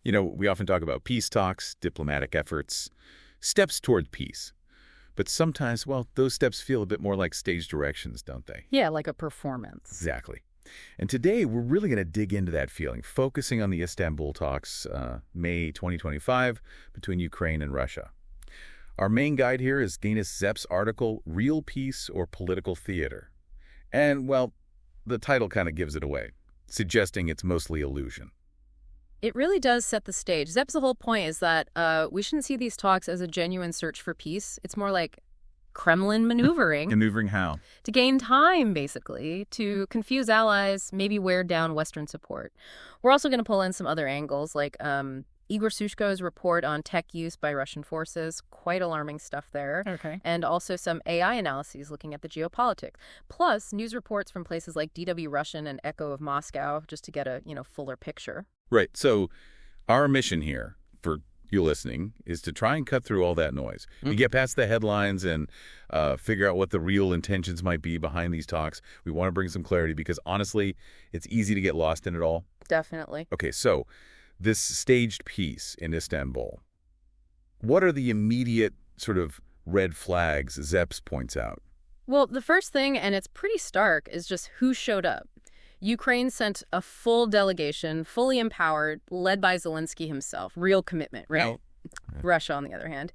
We often talk about peace talks, diplomatic efforts, steps toward peace. But sometimes, well, those steps feel a bit more like stage directions, don't they? Yeah, like a performance. Exactly. And today, we're really going to dig into that feeling, focusing on the Istanbul talks, May 2025, between Ukraine and Russia. Our main guide here is Denis Zepp's article, Real Peace or Political Theater. And, well, the title kind of gives it away, suggesting it's mostly illusion. It really does set the stage. Zepp's whole point is that we shouldn't see these talks as a genuine search for peace. It's more like Kremlin maneuvering. Maneuvering how? To gain time, basically, to confuse allies, maybe wear down Western support. We're also going to pull in some other angles, like Igor Sushko's report on tech use by Russian forces. Quite alarming stuff there. Okay. And also some AI analyses looking at the geopolitics. Plus, news reports from places like DW Russian and Echo of Moscow, just to get a, fuller picture. Right. So our mission here, for you listening, is to try and cut through all that noise. We get past the headlines and figure out what the real intentions might be behind these talks. We want to bring some clarity because, honestly, it's easy to get lost in it all. Definitely. Okay, so this staged peace in Istanbul, what are the immediate sort of red flags Zeps points out? Well, the first thing, and it's pretty stark, is just who showed up. Ukraine sent a full delegation, fully empowered, led by Zelenskyy himself. Real commitment, right? Oh. Russia, on the other hand.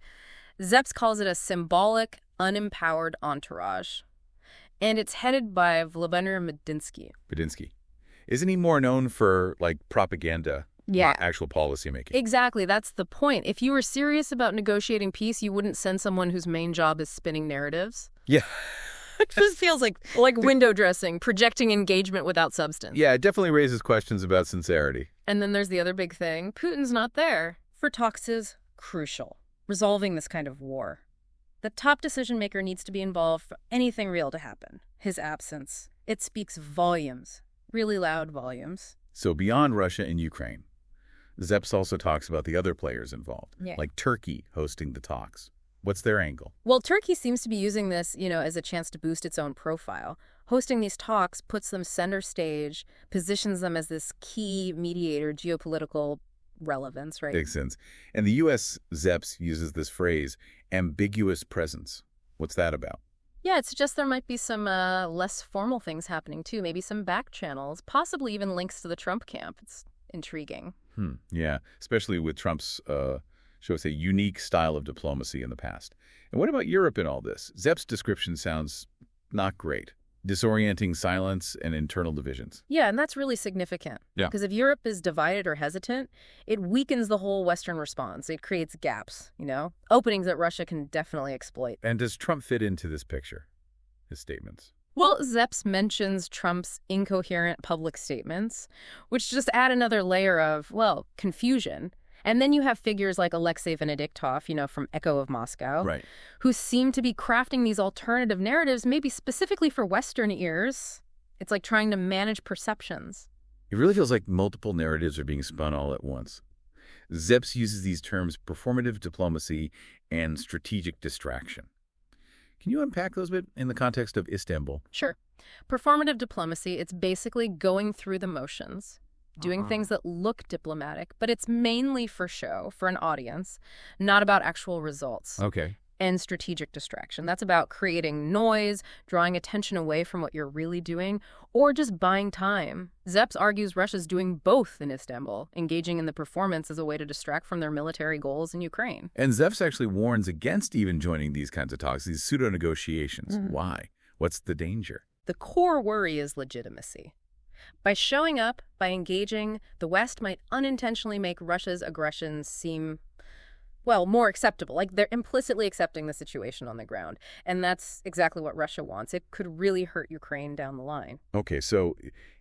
Zeps calls it a symbolic, unempowered entourage. And it's headed by Vladimir Medinsky. Medinsky. Isn't he more known for, propaganda? Yeah. Actual policymaking. Exactly. That's the point. If you were serious about negotiating peace, you wouldn't send someone whose main job is spinning narratives. Yeah. It just feels like window dressing, projecting engagement without substance. Yeah, it definitely raises questions about sincerity. And then there's the other big thing. Putin's not there. For talks is crucial. Resolving this kind of war. The top decision maker needs to be involved for anything real to happen. His absence. It speaks volumes. Really loud volumes. So beyond Russia and Ukraine, Zeps also talks about the other players involved, like Turkey hosting the talks. What's their angle? Well, Turkey seems to be using this, as a chance to boost its own profile. Hosting these talks puts them center stage, positions them as this key mediator, geopolitical relevance, right? Makes sense. And the U.S. Zeps uses this phrase, ambiguous presence. What's that about? Yeah, it suggests there might be some less formal things happening, too. Maybe some back channels, possibly even links to the Trump camp. It's intriguing. Yeah, especially with Trump's shall we say, unique style of diplomacy in the past. And what about Europe in all this? Zepp's description sounds not great. Disorienting silence and internal divisions. Yeah, and that's really significant. Yeah. Because if Europe is divided or hesitant, it weakens the whole Western response. It creates gaps, openings that Russia can definitely exploit. And does Trump fit into this picture, his statements? Well, Zeps mentions Trump's incoherent public statements, which just add another layer of, confusion. And then you have figures like Alexei Venediktov, from Echo of Moscow, right, who seem to be crafting these alternative narratives, maybe specifically for Western ears. It's like trying to manage perceptions. It really feels like multiple narratives are being spun all at once. Zeps uses these terms performative diplomacy and strategic distraction. Can you unpack those a bit in the context of Istanbul? Sure. Performative diplomacy, it's basically going through the motions. Doing things that look diplomatic, but it's mainly for show, for an audience, not about actual results. Okay. And strategic distraction. That's about creating noise, drawing attention away from what you're really doing, or just buying time. Zeps argues Russia's doing both in Istanbul, engaging in the performance as a way to distract from their military goals in Ukraine. And Zeps actually warns against even joining these kinds of talks, these pseudo-negotiations. Why? What's the danger? The core worry is legitimacy. By showing up, by engaging, the West might unintentionally make Russia's aggression seem, more acceptable. Like they're implicitly accepting the situation on the ground. And that's exactly what Russia wants. It could really hurt Ukraine down the line. Okay, so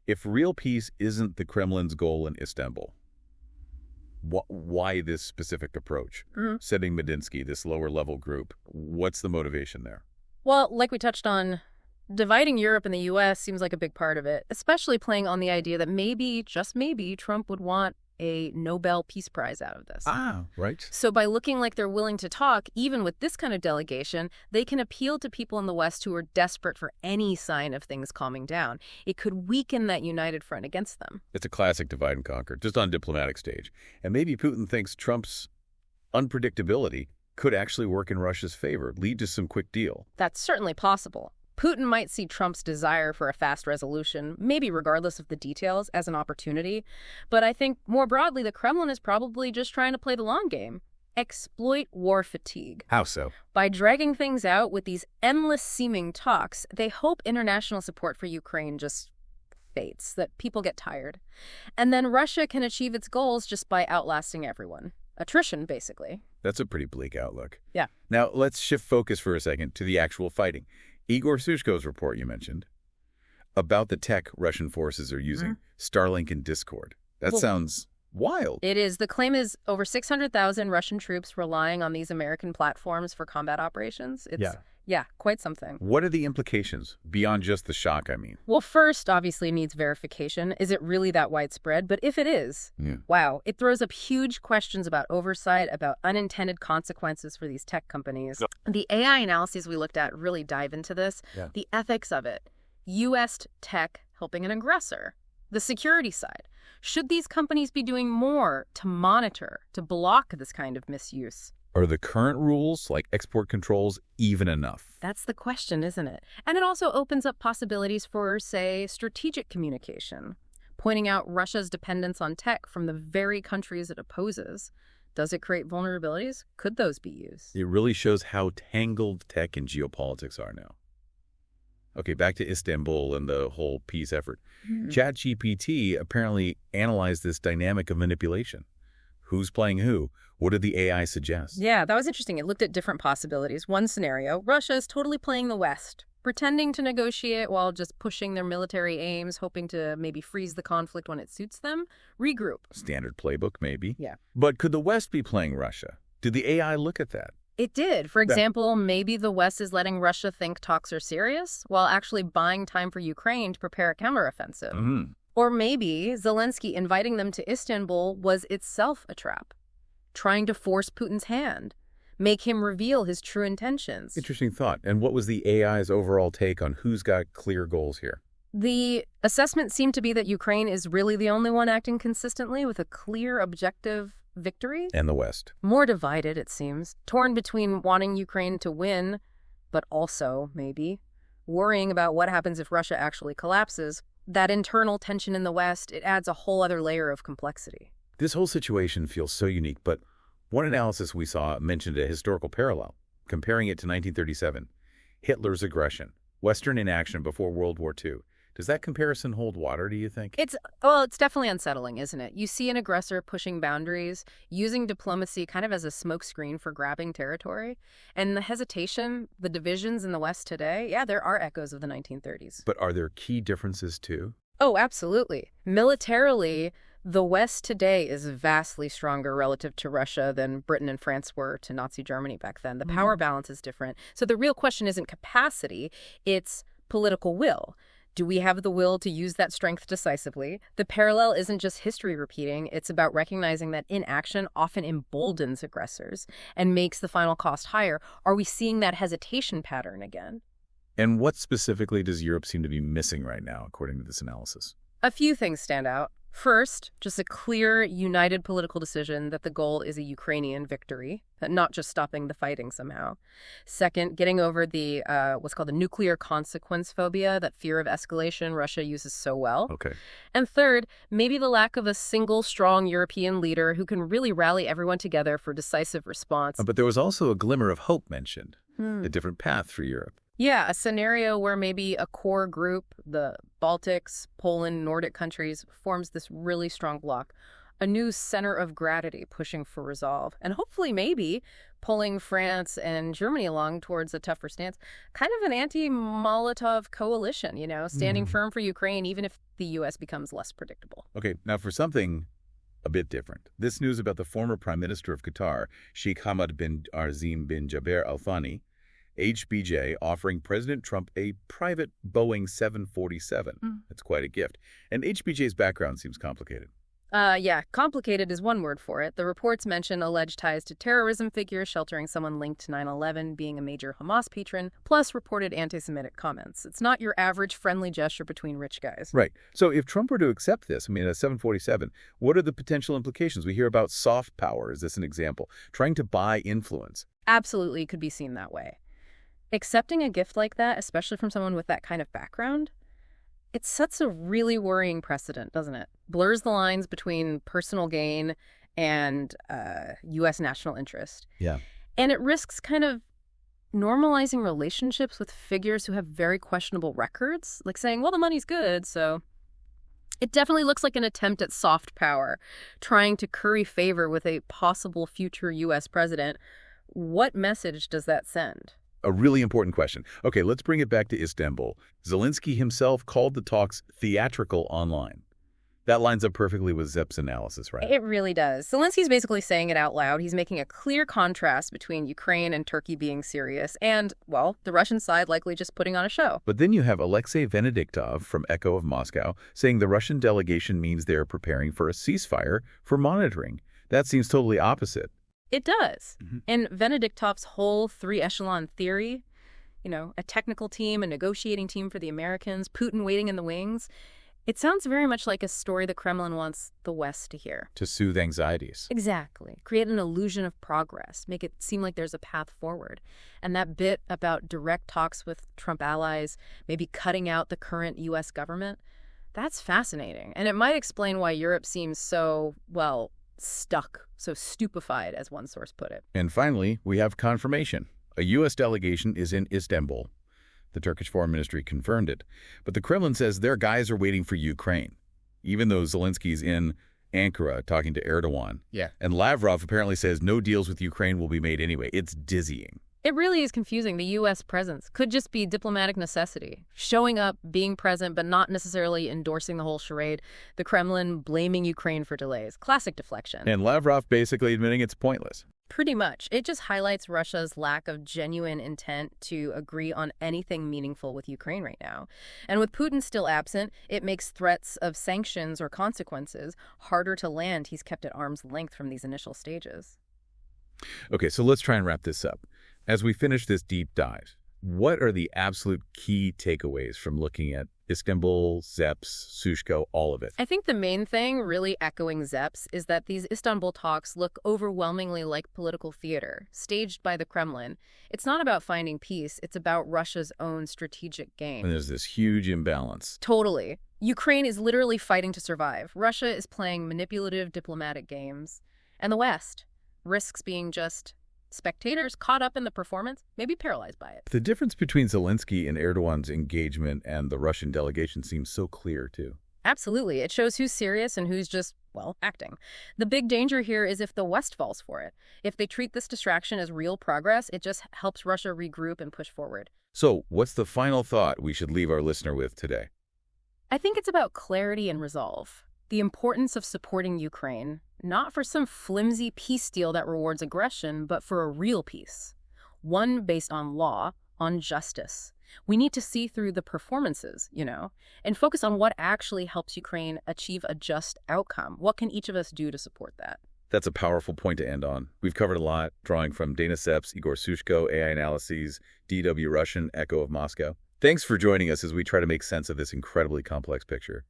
if real peace isn't the Kremlin's goal in Istanbul, why this specific approach? Setting Medinsky, this lower-level group, what's the motivation there? Well, like we touched on, dividing Europe and the U.S. seems like a big part of it, especially playing on the idea that maybe, just maybe, Trump would want a Nobel Peace Prize out of this. Ah, right. So by looking like they're willing to talk, even with this kind of delegation, they can appeal to people in the West who are desperate for any sign of things calming down. It could weaken that united front against them. It's a classic divide and conquer, just on diplomatic stage. And maybe Putin thinks Trump's unpredictability could actually work in Russia's favor, lead to some quick deal. That's certainly possible. Putin might see Trump's desire for a fast resolution, maybe regardless of the details, as an opportunity. But I think more broadly, the Kremlin is probably just trying to play the long game. Exploit war fatigue. How so? By dragging things out with these endless-seeming talks, they hope international support for Ukraine just fades, that people get tired. And then Russia can achieve its goals just by outlasting everyone. Attrition, basically. That's a pretty bleak outlook. Yeah. Now, let's shift focus for a second to the actual fighting. Igor Sushko's report you mentioned about the tech Russian forces are using, Starlink and Discord. That sounds wild. It is. The claim is over 600,000 Russian troops relying on these American platforms for combat operations. Yeah, quite something. What are the implications beyond just the shock, I mean? Well, first, obviously, it needs verification. Is it really that widespread? But if it is, wow, it throws up huge questions about oversight, about unintended consequences for these tech companies. The AI analyses we looked at really dive into this. The ethics of it. U.S. tech helping an aggressor. The security side. Should these companies be doing more to monitor, to block this kind of misuse? Are the current rules, like export controls, even enough? That's the question, isn't it? And it also opens up possibilities for, say, strategic communication, pointing out Russia's dependence on tech from the very countries it opposes. Does it create vulnerabilities? Could those be used? It really shows how tangled tech and geopolitics are now. Okay, back to Istanbul and the whole peace effort. ChatGPT apparently analyzed this dynamic of manipulation. Who's playing who? What did the AI suggest? Yeah, that was interesting. It looked at different possibilities. One scenario, Russia is totally playing the West, pretending to negotiate while just pushing their military aims, hoping to maybe freeze the conflict when it suits them. Regroup. Standard playbook, maybe. Yeah. But could the West be playing Russia? Did the AI look at that? It did. For example, maybe the West is letting Russia think talks are serious while actually buying time for Ukraine to prepare a counteroffensive. Or maybe Zelenskyy inviting them to Istanbul was itself a trap, trying to force Putin's hand, make him reveal his true intentions. Interesting thought. And what was the AI's overall take on who's got clear goals here? The assessment seemed to be that Ukraine is really the only one acting consistently with a clear objective victory. And the West. More divided, it seems, torn between wanting Ukraine to win, but also, maybe, worrying about what happens if Russia actually collapses. That internal tension in the West, it adds a whole other layer of complexity. This whole situation feels so unique, but one analysis we saw mentioned a historical parallel, comparing it to 1937, Hitler's aggression, Western inaction before World War II. Does that comparison hold water, do you think? It's definitely unsettling, isn't it? You see an aggressor pushing boundaries, using diplomacy kind of as a smokescreen for grabbing territory. And the hesitation, the divisions in the West today, yeah, there are echoes of the 1930s. But are there key differences, too? Oh, absolutely. Militarily, the West today is vastly stronger relative to Russia than Britain and France were to Nazi Germany back then. The power balance is different. So the real question isn't capacity, it's political will. Do we have the will to use that strength decisively? The parallel isn't just history repeating. It's about recognizing that inaction often emboldens aggressors and makes the final cost higher. Are we seeing that hesitation pattern again? And what specifically does Europe seem to be missing right now, according to this analysis? A few things stand out. First, just a clear, united political decision that the goal is a Ukrainian victory, not just stopping the fighting somehow. Second, getting over the what's called the nuclear consequence phobia, that fear of escalation Russia uses so well. Okay. And third, maybe the lack of a single strong European leader who can really rally everyone together for decisive response. But there was also a glimmer of hope mentioned, a different path for Europe. Yeah, a scenario where maybe a core group, the Baltics, Poland, Nordic countries, forms this really strong bloc, a new center of gravity pushing for resolve, and hopefully maybe pulling France and Germany along towards a tougher stance, kind of an anti-Molotov coalition, standing firm for Ukraine, even if the U.S. becomes less predictable. Okay, now for something a bit different. This news about the former Prime Minister of Qatar, Sheikh Hamad bin Arzim bin Jaber Al Thani, HBJ offering President Trump a private Boeing 747. That's quite a gift. And HBJ's background seems complicated. Yeah, complicated is one word for it. The reports mention alleged ties to terrorism figures sheltering someone linked to 9/11, being a major Hamas patron, plus reported anti-Semitic comments. It's not your average friendly gesture between rich guys. Right. So if Trump were to accept this, I mean, at 747, what are the potential implications? We hear about soft power. Is this an example? Trying to buy influence. Absolutely could be seen that way. Accepting a gift like that, especially from someone with that kind of background, it sets a really worrying precedent, doesn't it? Blurs the lines between personal gain and U.S. national interest. Yeah. And it risks kind of normalizing relationships with figures who have very questionable records, like saying, well, the money's good, so... It definitely looks like an attempt at soft power, trying to curry favor with a possible future U.S. president. What message does that send? A really important question. Okay, let's bring it back to Istanbul. Zelenskyy himself called the talks theatrical online. That lines up perfectly with Zep's analysis, right? It really does. Zelensky's basically saying it out loud. He's making a clear contrast between Ukraine and Turkey being serious and, well, the Russian side likely just putting on a show. But then you have Alexei Venediktov from Echo of Moscow saying the Russian delegation means they're preparing for a ceasefire for monitoring. That seems totally opposite. It does. And Venediktov's whole three-echelon theory, a technical team, a negotiating team for the Americans, Putin waiting in the wings, it sounds very much like a story the Kremlin wants the West to hear. To soothe anxieties. Exactly. Create an illusion of progress. Make it seem like there's a path forward. And that bit about direct talks with Trump allies, maybe cutting out the current U.S. government, that's fascinating. And it might explain why Europe seems so, well, stuck, so stupefied, as one source put it. And finally, we have confirmation. A U.S. delegation is in Istanbul. The Turkish Foreign Ministry confirmed it. But the Kremlin says their guys are waiting for Ukraine, even though Zelensky's in Ankara talking to Erdogan. Yeah. And Lavrov apparently says no deals with Ukraine will be made anyway. It's dizzying. It really is confusing. The U.S. presence could just be diplomatic necessity. Showing up, being present, but not necessarily endorsing the whole charade. The Kremlin blaming Ukraine for delays. Classic deflection. And Lavrov basically admitting it's pointless. Pretty much. It just highlights Russia's lack of genuine intent to agree on anything meaningful with Ukraine right now. And with Putin still absent, it makes threats of sanctions or consequences harder to land. He's kept at arm's length from these initial stages. Okay, so let's try and wrap this up. As we finish this deep dive, what are the absolute key takeaways from looking at Istanbul, Zeps, Sushko, all of it? I think the main thing, really echoing Zeps, is that these Istanbul talks look overwhelmingly like political theater, staged by the Kremlin. It's not about finding peace, it's about Russia's own strategic game. And there's this huge imbalance. Totally. Ukraine is literally fighting to survive. Russia is playing manipulative diplomatic games. And the West risks being just spectators caught up in the performance, maybe paralyzed by it. The difference between Zelenskyy and Erdogan's engagement and the Russian delegation seems so clear, too. Absolutely. It shows who's serious and who's just, well, acting. The big danger here is if the West falls for it. If they treat this distraction as real progress, it just helps Russia regroup and push forward. So, what's the final thought we should leave our listener with today? I think it's about clarity and resolve. The importance of supporting Ukraine, not for some flimsy peace deal that rewards aggression, but for a real peace. One based on law, on justice. We need to see through the performances, and focus on what actually helps Ukraine achieve a just outcome. What can each of us do to support that? That's a powerful point to end on. We've covered a lot, drawing from Dana Seps, Igor Sushko, AI Analyses, DW Russian, Echo of Moscow. Thanks for joining us as we try to make sense of this incredibly complex picture.